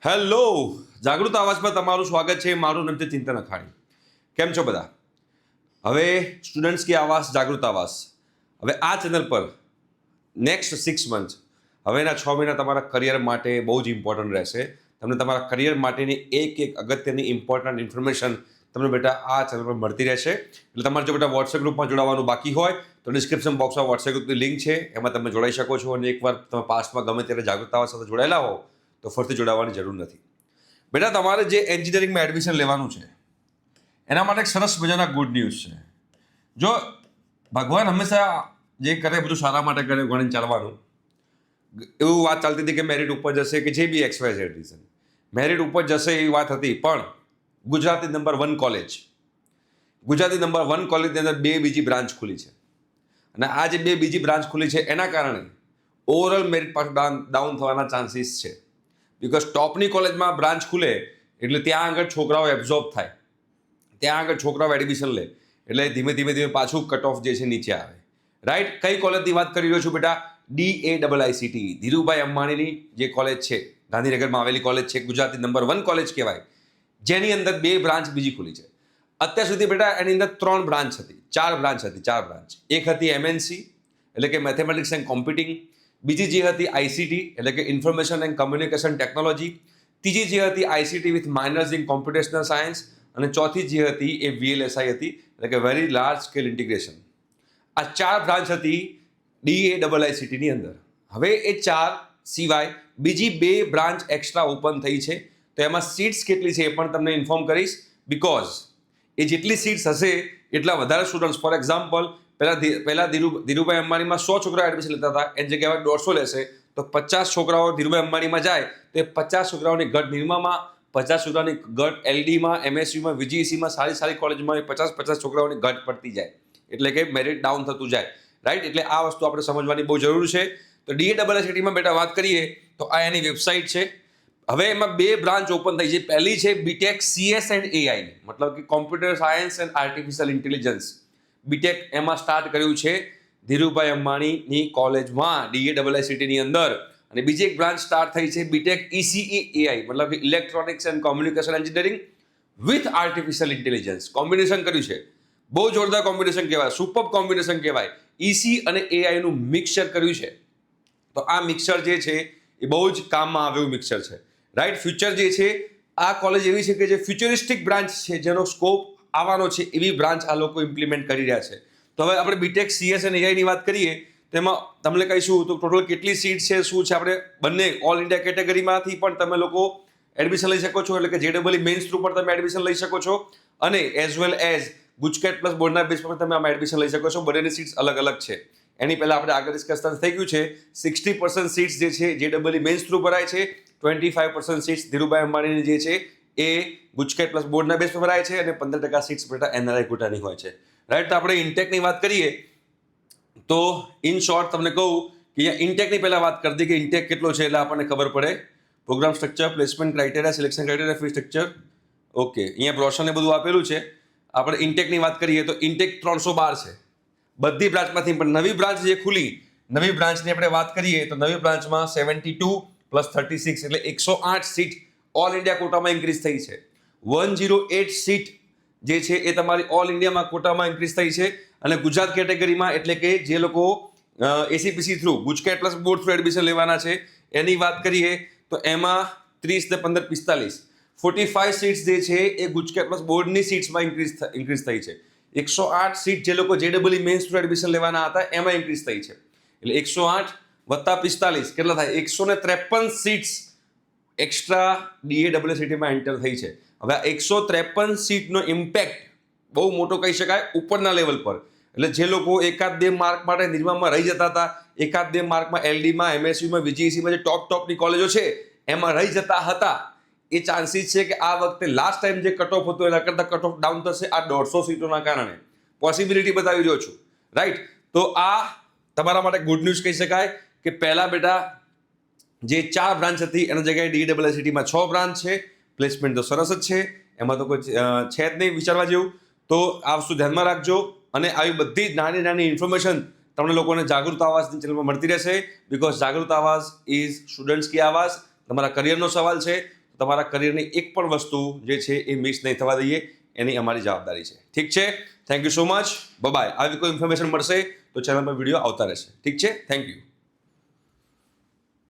Hello, જાગૃત આવાજમાં તમારું સ્વાગત છે. મારું નામ છે ચિંતન અખાણી. કેમ છો બધા? હવે સ્ટુડન્ટ્સ કી આવાજ, જાગૃત આવાજ, હવે આ ચેનલ પર નેક્સ્ટ 6 મંથ, હવેના 6 મહિના તમારા કરિયર માટે બહુ જ ઇમ્પોર્ટન્ટ રહેશે. તમને તમારા કરિયર માટેની એક અગત્યની ઇમ્પોર્ટન્ટ ઇન્ફોર્મેશન તમને બેટા આ ચેનલ પર મળતી રહેશે. એટલે તમારે જો બેટા વોટ્સએપ ગ્રુપમાં જોડાવાનું બાકી હોય તો ડિસ્ક્રિપ્શન બોક્સમાં વોટ્સએપ ગ્રુપની લિંક છે, એમાં તમે જોડાઈ શકો છો. અને એકવાર તમે પાસ્ટમાં ગમે ત્યારે જાગૃત આવાજ સાથે જોડાયેલા હો તો ફરીથી જોડાવાની જરૂર નથી. બેટા તમારે જે એન્જિનિયરિંગમાં એડમિશન લેવાનું છે એના માટે એક સરસ મજાના ગુડ ન્યૂઝ છે. જો ભગવાન હંમેશા જે કરે બધું સારા માટે કરે, ગણીને ચાલવાનું. એવું વાત ચાલતી હતી કે મેરિટ ઉપર જશે કે જે બી XYZ રીઝન મેરિટ ઉપર જશે એવી વાત હતી. પણ Gujarati number 1 college, Gujarati number 1 કોલેજની અંદર 2 બીજી બ્રાન્ચ ખુલી છે. અને આ જે 2 બીજી બ્રાન્ચ ખુલી છે એના કારણે ઓવરઓલ મેરિટ પાછું ડાઉન થવાના ચાન્સીસ છે. બિકોઝ ટોપની કોલેજમાં બ્રાન્ચ ખુલે એટલે ત્યાં આગળ છોકરાઓ એબ્ઝોર્બ થાય, ત્યાં આગળ છોકરાઓ એડમિશન લે એટલે ધીમે ધીમે પાછું કટ ઓફ જે છે નીચે આવે. રાઈટ? કઈ કોલેજની વાત કરી રહ્યો છું બેટા? DAIICT, ધીરુભાઈ અંબાણીની જે કોલેજ છે, ગાંધીનગરમાં આવેલી કોલેજ છે, ગુજરાતી નંબર 1 કોલેજ કહેવાય, જેની અંદર 2 બ્રાન્ચ બીજી ખુલી છે. અત્યાર સુધી બેટા એની અંદર 3 બ્રાન્ચ હતી, 4 બ્રાન્ચ હતી, 4 બ્રાન્ચ. એક હતી MNC એટલે કે મેથેમેટિક્સ એન્ડ કોમ્પ્યુટિંગ, બીજી જે હતી ICT એટલે કે ઇન્ફોર્મેશન એન્ડ કમ્યુનિકેશન ટેકનોલોજી, ત્રીજી જે હતી ICT with minors in computational science, અને ચોથી જે હતી એ VLSI હતી એટલે કે વેરી લાર્જ સ્કેલ ઇન્ટિગ્રેશન. આ 4 બ્રાન્ચ હતી DAIICT ની અંદર. હવે એ 4 સિવાય બીજી 2 બ્રાન્ચ એક્સ્ટ્રા ઓપન થઈ છે. તો એમાં સીટ્સ કેટલી છે એ પણ તમને ઇન્ફોર્મ કરીશ. બિકોઝ એ જેટલી સીટ્સ હશે એટલા વધારે સ્ટુડન્ટ્સ, ફોર એક્ઝામ્પલ પહેલા ધીરુભાઈ અંબાણીમાં 100 છોકરાઓ એડમિશન લેતા હતા, એની જગ્યાએ 150 લેશે તો 50 છોકરાઓ ધીરુભાઈ અંબાણીમાં જાય તો એ 50 છોકરાઓની ઘટ નિરમામાં, 50 છોકરાઓની ઘટ LDમાં, MSUમાં, VGECમાં, સારી કોલેજમાં 50 છોકરાઓની ઘટ પડતી જાય. એટલે કે મેરિટ ડાઉન થતું જાય. રાઈટ? એટલે આ વસ્તુ આપણે સમજવાની બહુ જરૂર છે. તો DAIICTમાં બેટા વાત કરીએ તો આ એની વેબસાઇટ છે. હવે એમાં 2 બ્રાન્ચ ઓપન થઈ છે. પહેલી છે BTech CS એન્ડ AI, મતલબ કે computer science and artificial intelligence. BTech એમાં સ્ટાર્ટ કર્યું છે ધીરુભાઈ અંબાણીની કોલેજમાં DAIICTની અંદર. અને બીજી એક બ્રાન્ચ સ્ટાર્ટ થઈ છે BTech ECE AI, મતલબ કે electronics and communication engineering with artificial intelligence. Combination કર્યું છે, બહુ જોરદાર કોમ્બિનેશન કહેવાય, સુપર કોમ્બિનેશન કહેવાય. EC અને AI નું મિક્સચર કર્યું છે. તો આ મિક્સચર જે છે એ બહુ જ કામમાં આવે એવું મિક્સચર છે. રાઈટ? ફ્યુચર જે છે આ કોલેજ એવી છે કે જે ફ્યુચરિસ્ટિક બ્રાન્ચ છે, જેનો સ્કોપ આવવાનો છે એવી બ્રાન્ચ આ લોકો ઇમ્પ્લિમેન્ટ કરી રહ્યા છે. તો હવે આપણે BTech CS અને AI ની વાત કરીએ તેમાં તમને કહીશું તો ટોટલ કેટલી સીટ છે, શું છે. આપણે બંને ઓલ ઇન્ડિયા કેટેગરીમાંથી પણ તમે લોકો એડમિશન લઈ શકો છો, એટલે કે JEE મેઇન્સ થ્રુ પર તમે એડમિશન લઈ શકો છો, અને as well as GUJCET plus બોર્ડના બેઝ પર તમે આમાં એડમિશન લઈ શકો છો. બંનેની સીટ્સ અલગ અલગ છે. એની પહેલાં આપણે આગળ ડિસ્કસ થઈ ગયું છે. 60% સીટ્સ જે છે JEE મેઇન્સ થ્રુ ભરાય છે, 25% સીટ્સ ધીરુભાઈ અંબાણીની જે છે એ ગુજકેટ પ્લસ બોર્ડના બેઝ પર ભરાય છે, અને 15% સીટ્સ બેટા NRI કોટાની હોય છે. રાઈટ? તો આપણે ઇન્ટેકની વાત કરીએ તો ઇન શોર્ટ તમને કહું કે અહીંયા ઇન્ટેકની પહેલાં વાત કરી દઈએ કે ઇન્ટેક કેટલો છે એટલે આપણને ખબર પડે. Programme structure, placement criteria, selection criteria, fee structure. Okay, અહીંયા બ્રોશરને બધું આપેલું છે. આપણે ઇન્ટેકની વાત કરીએ તો ઇન્ટેક 312 છે બધી બ્રાન્ચમાંથી. પણ નવી બ્રાન્ચ જે ખુલી, નવી બ્રાન્ચની આપણે વાત કરીએ તો નવી બ્રાન્ચમાં 72 + 36 એટલે 108 સીટ ઓલ ઇન્ડિયા કોટામાં ઇન્ક્રીઝ થઈ છે. 108 સીટ જે છે એ તમારી ઓલ ઇન્ડિયામાં કોટામાં ઇન્ક્રીઝ થઈ છે. અને ગુજરાત કેટેગરીમાં એટલે કે જે લોકો ACPC through, GUJCET plus board through admission લેવાના છે એની વાત કરીએ તો એમાં 30 ને 15 45 45 સીટ્સ જે છે એ ગુજકેટ પ્લસ બોર્ડની સીટ્સમાં ઇન્ક્રીઝ થઈ છે. 108 સીટ જે લોકો JEE મેઇન્સ થ્રુ એડમિશન લેવાના હતા એમાં ઇન્ક્રીઝ થઈ છે. એટલે 108 વત્તા 45 કેટલા થાય? 153 સીટ્સ એક્સ્ટ્રા DAIICTમાં એન્ટર થઈ છે. હવે આ 153 સીટનો ઇમ્પેક્ટ બહુ મોટો કહી શકાય ઉપરના લેવલ પર. એટલે જે લોકો 1-2 માર્ક માટે નિર્માણમાં રહી જતા હતા, 1-2 માર્કમાં LDમાં, MSUમાં, VGECમાં જે ટોપની કોલેજો છે એમાં રહી જતા હતા, એ ચાન્સીસ છે કે આ વખતે લાસ્ટ ટાઈમ જે કટ ઓફ હતો એના કરતાં કટ ઓફ ડાઉન થશે આ 150 સીટોના કારણે. પોસિબિલિટી બતાવી રહ્યો છું. રાઈટ? તો આ તમારા માટે ગુડ ન્યૂઝ કહી શકાય કે પહેલા બેટા જે 4 બ્રાન્ચ હતી એના જગ્યાએ DAIICTમાં 6 બ્રાન્ચ છે. પ્લેસમેન્ટ તો સરસ જ છે, એમાં તો કોઈ છે જ નહીં વિચારવા જેવું. તો આ વસ્તુ ધ્યાનમાં રાખજો. અને આવી બધી જ નાની ઇન્ફોર્મેશન તમને લોકોને જાગૃત આવાજની ચેનલમાં મળતી રહેશે. બિકોઝ જાગૃત આવાજ ઇઝ સ્ટુડન્ટ્સ કી આવાજ. તમારા કરિયરનો સવાલ છે, તમારા કરિયરની એક પણ વસ્તુ જે છે એ મિસ નહીં થવા દઈએ, એની અમારી જવાબદારી છે. ઠીક છે, thank you so much, bye. આવી કોઈ ઇન્ફોર્મેશન મળશે તો ચેનલ પર વિડીયો આવતા રહેશે. ઠીક છે, થેન્ક યુ.